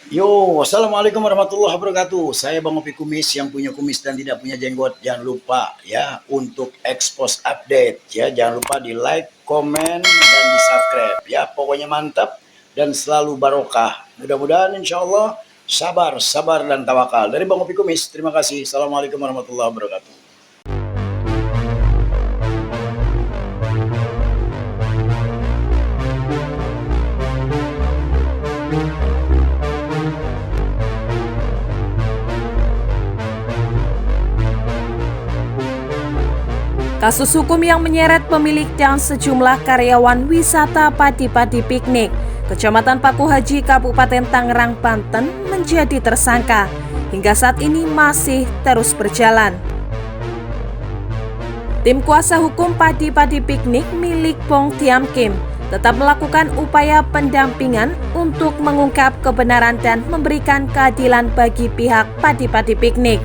Yo, assalamualaikum warahmatullahi wabarakatuh. Saya Bang Opi Kumis yang punya kumis dan tidak punya jenggot. Jangan lupa ya untuk expose update ya. Jangan lupa di like, komen, dan di subscribe ya. Pokoknya mantap dan selalu barokah. Mudah-mudahan insya Allah sabar, sabar dan tawakal. Dari Bang Opi Kumis, terima kasih. Assalamualaikum warahmatullahi wabarakatuh. Kasus hukum yang menyeret pemilik dan sejumlah karyawan wisata Padi-Padi Piknik, Kecamatan Paku Haji, Kabupaten Tangerang, Banten menjadi tersangka. Hingga saat ini masih terus berjalan. Tim kuasa hukum Padi-Padi Piknik milik Bong Tiam Kim tetap melakukan upaya pendampingan untuk mengungkap kebenaran dan memberikan keadilan bagi pihak Padi-Padi Piknik.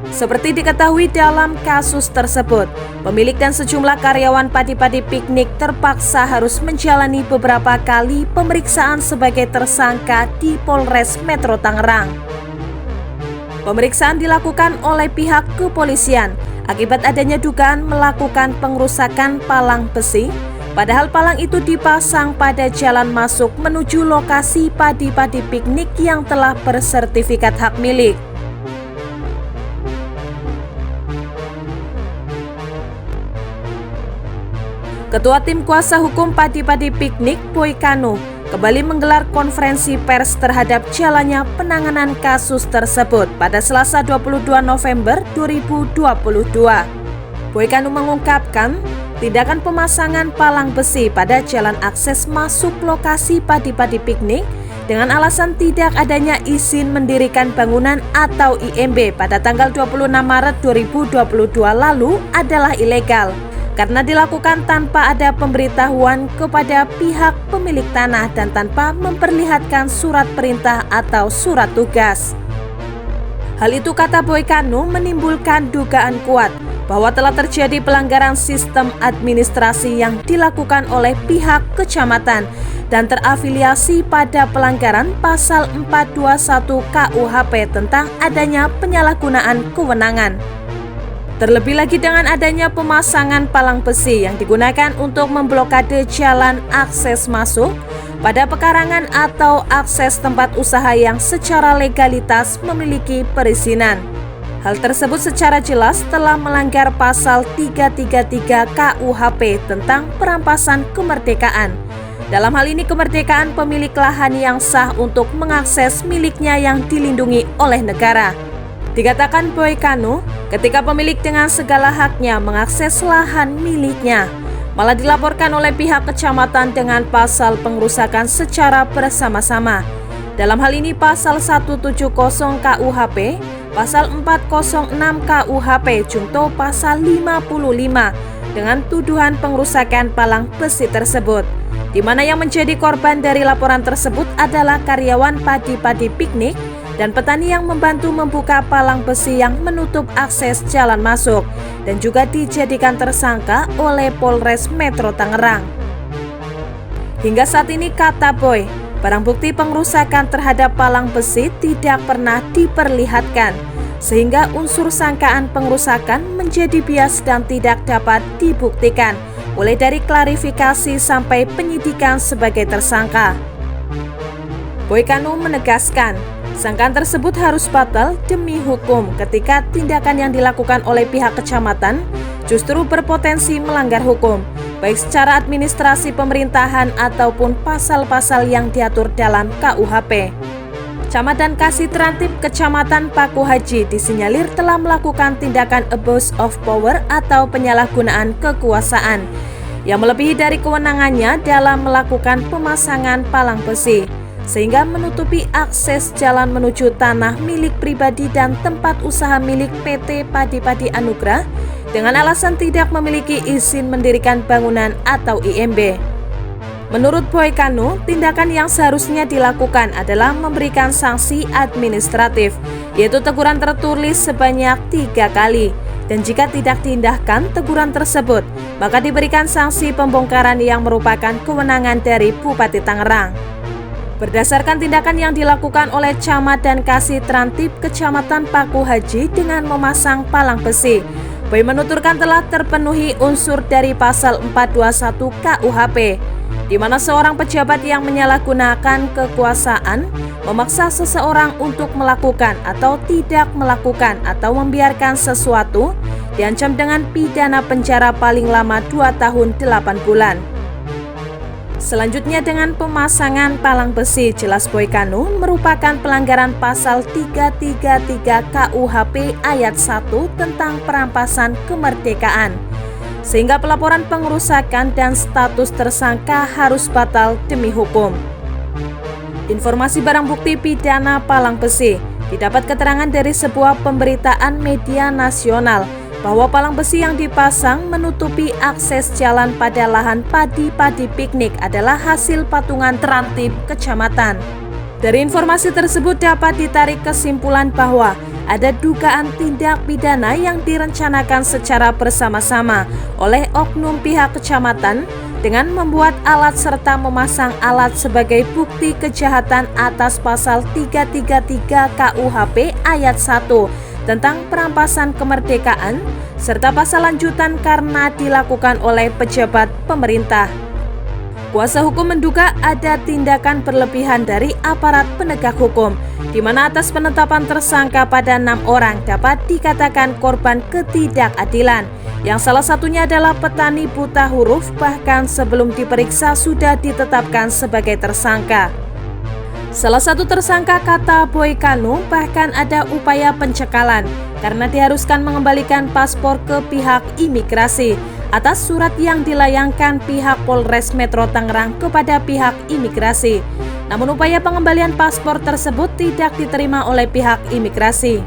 Seperti diketahui dalam kasus tersebut, pemilik dan sejumlah karyawan Padi-Padi Piknik terpaksa harus menjalani beberapa kali pemeriksaan sebagai tersangka di Polres Metro Tangerang. Pemeriksaan dilakukan oleh pihak kepolisian akibat adanya dugaan melakukan pengrusakan palang besi, padahal palang itu dipasang pada jalan masuk menuju lokasi Padi-Padi Piknik yang telah bersertifikat hak milik. Ketua Tim Kuasa Hukum Padi-Padi Piknik, Boy Kanu, kembali menggelar konferensi pers terhadap jalannya penanganan kasus tersebut pada Selasa 22 November 2022. Boy Kanu mengungkapkan, tindakan pemasangan palang besi pada jalan akses masuk lokasi Padi-Padi Piknik dengan alasan tidak adanya izin mendirikan bangunan atau IMB pada tanggal 26 Maret 2022 lalu adalah ilegal, karena dilakukan tanpa ada pemberitahuan kepada pihak pemilik tanah dan tanpa memperlihatkan surat perintah atau surat tugas. Hal itu, kata Boy Kanu, menimbulkan dugaan kuat bahwa telah terjadi pelanggaran sistem administrasi yang dilakukan oleh pihak kecamatan dan terafiliasi pada pelanggaran pasal 421 KUHP tentang adanya penyalahgunaan kewenangan. Terlebih lagi dengan adanya pemasangan palang besi yang digunakan untuk memblokade jalan akses masuk pada pekarangan atau akses tempat usaha yang secara legalitas memiliki perizinan. Hal tersebut secara jelas telah melanggar pasal 333 KUHP tentang perampasan kemerdekaan. Dalam hal ini kemerdekaan pemilik lahan yang sah untuk mengakses miliknya yang dilindungi oleh negara. Dikatakan Boy Kanu, ketika pemilik dengan segala haknya mengakses lahan miliknya, malah dilaporkan oleh pihak kecamatan dengan pasal pengrusakan secara bersama-sama. Dalam hal ini pasal 170 KUHP, pasal 406 KUHP, junto pasal 55 dengan tuduhan pengrusakan palang besi tersebut, di mana yang menjadi korban dari laporan tersebut adalah karyawan Padi-Padi Piknik dan petani yang membantu membuka palang besi yang menutup akses jalan masuk dan juga dijadikan tersangka oleh Polres Metro Tangerang. Hingga saat ini, kata Boy, barang bukti pengrusakan terhadap palang besi tidak pernah diperlihatkan, sehingga unsur sangkaan pengrusakan menjadi bias dan tidak dapat dibuktikan, mulai dari klarifikasi sampai penyidikan sebagai tersangka. Boy Kanu menegaskan, sangkaan tersebut harus batal demi hukum ketika tindakan yang dilakukan oleh pihak kecamatan justru berpotensi melanggar hukum, baik secara administrasi pemerintahan ataupun pasal-pasal yang diatur dalam KUHP. Camat dan Kasih Terantib Kecamatan Paku Haji disinyalir telah melakukan tindakan abuse of power atau penyalahgunaan kekuasaan yang melebihi dari kewenangannya dalam melakukan pemasangan palang besi, sehingga menutupi akses jalan menuju tanah milik pribadi dan tempat usaha milik PT Padi-Padi Anugrah dengan alasan tidak memiliki izin mendirikan bangunan atau IMB. Menurut Boy Kanu, tindakan yang seharusnya dilakukan adalah memberikan sanksi administratif, yaitu teguran tertulis sebanyak 3 kali. Dan jika tidak diindahkan teguran tersebut, maka diberikan sanksi pembongkaran yang merupakan kewenangan dari Bupati Tangerang. Berdasarkan tindakan yang dilakukan oleh Camat dan Kasih Trantip Kecamatan Paku Haji dengan memasang palang besi, Boy menuturkan telah terpenuhi unsur dari pasal 421 KUHP, di mana seorang pejabat yang menyalahgunakan kekuasaan memaksa seseorang untuk melakukan atau tidak melakukan atau membiarkan sesuatu diancam dengan pidana penjara paling lama 2 tahun 8 bulan. Selanjutnya dengan pemasangan palang besi, jelas Boy Kanu merupakan pelanggaran pasal 333 KUHP ayat 1 tentang perampasan kemerdekaan, sehingga pelaporan pengerusakan dan status tersangka harus batal demi hukum. Informasi barang bukti pidana palang besi didapat keterangan dari sebuah pemberitaan media nasional bahwa palang besi yang dipasang menutupi akses jalan pada lahan padi piknik adalah hasil patungan Trantip Kecamatan. Dari informasi tersebut dapat ditarik kesimpulan bahwa ada dugaan tindak pidana yang direncanakan secara bersama-sama oleh oknum pihak kecamatan dengan membuat alat serta memasang alat sebagai bukti kejahatan atas pasal 333 KUHP ayat 1 tentang perampasan kemerdekaan, serta pasal lanjutan karena dilakukan oleh pejabat pemerintah. Kuasa hukum menduga ada tindakan berlebihan dari aparat penegak hukum, di mana atas penetapan tersangka pada 6 orang dapat dikatakan korban ketidakadilan, yang salah satunya adalah petani buta huruf, bahkan sebelum diperiksa sudah ditetapkan sebagai tersangka. Salah satu tersangka, kata Boy Kanu, bahkan ada upaya pencekalan karena diharuskan mengembalikan paspor ke pihak imigrasi atas surat yang dilayangkan pihak Polres Metro Tangerang kepada pihak imigrasi. Namun upaya pengembalian paspor tersebut tidak diterima oleh pihak imigrasi.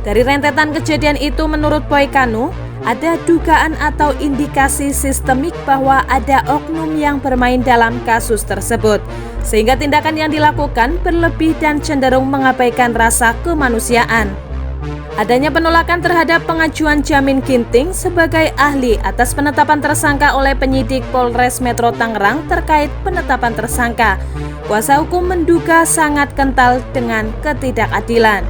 Dari rentetan kejadian itu, menurut Boy Kanu, ada dugaan atau indikasi sistemik bahwa ada oknum yang bermain dalam kasus tersebut, sehingga tindakan yang dilakukan berlebih dan cenderung mengabaikan rasa kemanusiaan. Adanya penolakan terhadap pengajuan jamin ginting sebagai ahli atas penetapan tersangka oleh penyidik Polres Metro Tangerang terkait penetapan tersangka. Kuasa hukum menduga sangat kental dengan ketidakadilan.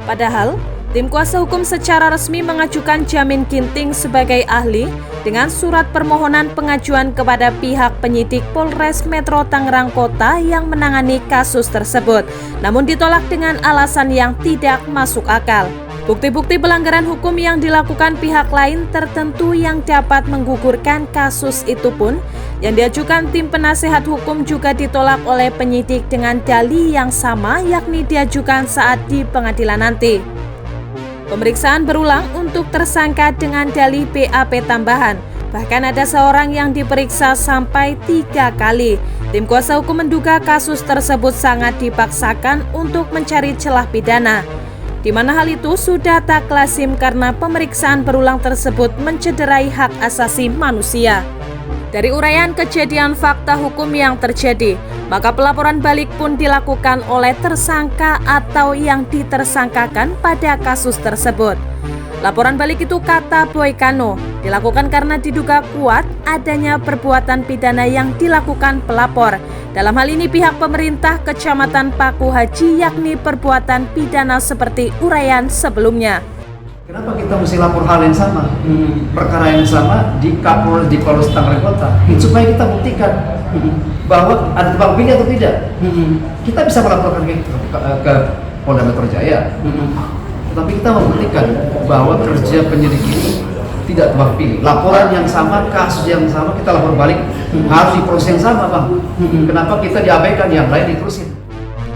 Padahal, tim kuasa hukum secara resmi mengajukan jamin ginting sebagai ahli dengan surat permohonan pengajuan kepada pihak penyidik Polres Metro Tangerang Kota yang menangani kasus tersebut, namun ditolak dengan alasan yang tidak masuk akal. Bukti-bukti pelanggaran hukum yang dilakukan pihak lain tertentu yang dapat menggugurkan kasus itu pun yang diajukan tim penasehat hukum juga ditolak oleh penyidik dengan dalih yang sama, yakni diajukan saat di pengadilan nanti. Pemeriksaan berulang untuk tersangka dengan dalih BAP tambahan. Bahkan ada seorang yang diperiksa sampai 3 kali. Tim kuasa hukum menduga kasus tersebut sangat dipaksakan untuk mencari celah pidana, di mana hal itu sudah tak lazim karena pemeriksaan berulang tersebut mencederai hak asasi manusia. Dari uraian kejadian fakta hukum yang terjadi, maka pelaporan balik pun dilakukan oleh tersangka atau yang ditersangkakan pada kasus tersebut. Laporan balik itu, kata Boy Kanu, dilakukan karena diduga kuat adanya perbuatan pidana yang dilakukan pelapor. Dalam hal ini pihak pemerintah Kecamatan Paku Haji, yakni perbuatan pidana seperti uraian sebelumnya. Kenapa kita mesti lapor hal yang sama, perkara yang sama di Kapolres di Polres Tangerang Kota, supaya kita buktikan bahwa ada tebang pilih atau tidak. Kita bisa melaporkan ke Polda Metro Jaya, tetapi kita membuktikan bahwa kerja penyidik ini tidak tebang pilih. Laporan yang sama, kasus yang sama, kita lapor balik, harus diproses yang sama, Bang. Kenapa kita diabaikan, yang lain diterusin?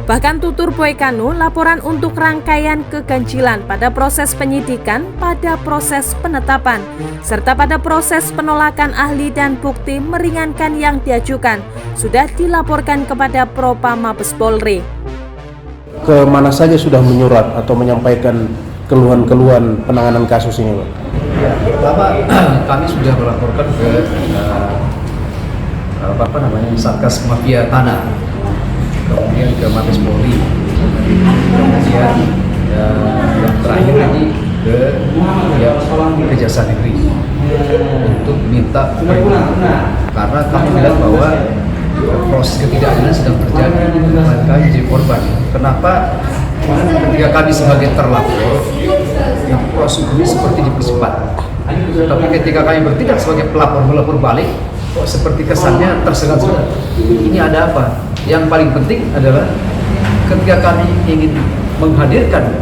Bahkan tutur Boy Kanu, laporan untuk rangkaian keganjilan pada proses penyidikan, pada proses penetapan, serta pada proses penolakan ahli dan bukti meringankan yang diajukan sudah dilaporkan kepada Propam Mabes Polri. Kemana saja sudah menyurat atau menyampaikan keluhan-keluhan penanganan kasus ini, Pak? Ya, pertama kami sudah melaporkan ke Satgas Mafia Tanah, kemudian ke Mabes Polri, kemudian yang terakhir ini ke Kejaksaan Negeri untuk minta perlindungan, karena kami bilang bahwa proses ketidakadilan sedang terjadi, kami jadi korban. Kenapa? Ketika kami sebagai terlapor, yang proses hukum ini seperti dipercepat. Tapi ketika kami bertindak sebagai pelapor melapor balik, kok seperti kesannya tersengat-sengat. Ini ada apa? Yang paling penting adalah ketika kami ingin menghadirkan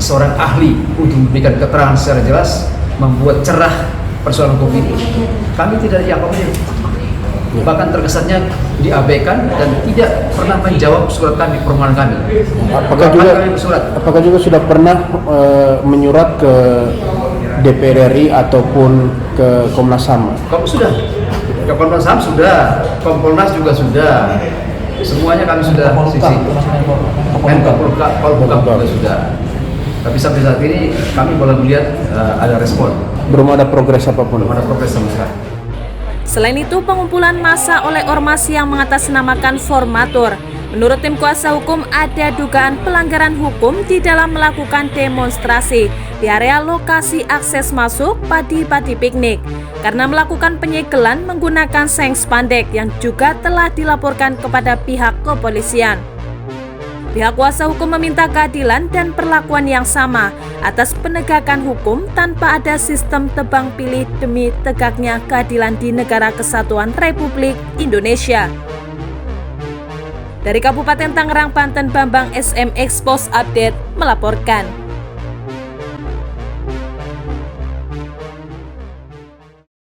seorang ahli untuk memberikan keterangan secara jelas, membuat cerah persoalan hukum ini, kami tidak diakomodir. Bahkan terkesannya diabaikan dan tidak pernah menjawab surat kami, permohonan kami. Apakah juga sudah pernah menyurat ke DPR RI ataupun ke Komnas HAM? Sudah. Ke Komnas HAM sudah, Kompolnas juga sudah. Semuanya kami sudah sisi. Polhukam juga sudah. Tapi sampai saat ini kami belum melihat ada respon. Belum ada progres apapun. Belum ada progres sama sekali. Selain itu, pengumpulan massa oleh ormas yang mengatasnamakan formatur. Menurut tim kuasa hukum, ada dugaan pelanggaran hukum di dalam melakukan demonstrasi di area lokasi akses masuk Padi-Padi Piknik karena melakukan penyegelan menggunakan seng spandek yang juga telah dilaporkan kepada pihak kepolisian. Pihak kuasa hukum meminta keadilan dan perlakuan yang sama atas penegakan hukum tanpa ada sistem tebang pilih demi tegaknya keadilan di Negara Kesatuan Republik Indonesia. Dari Kabupaten Tangerang, Banten, Bambang SM Expos Update melaporkan.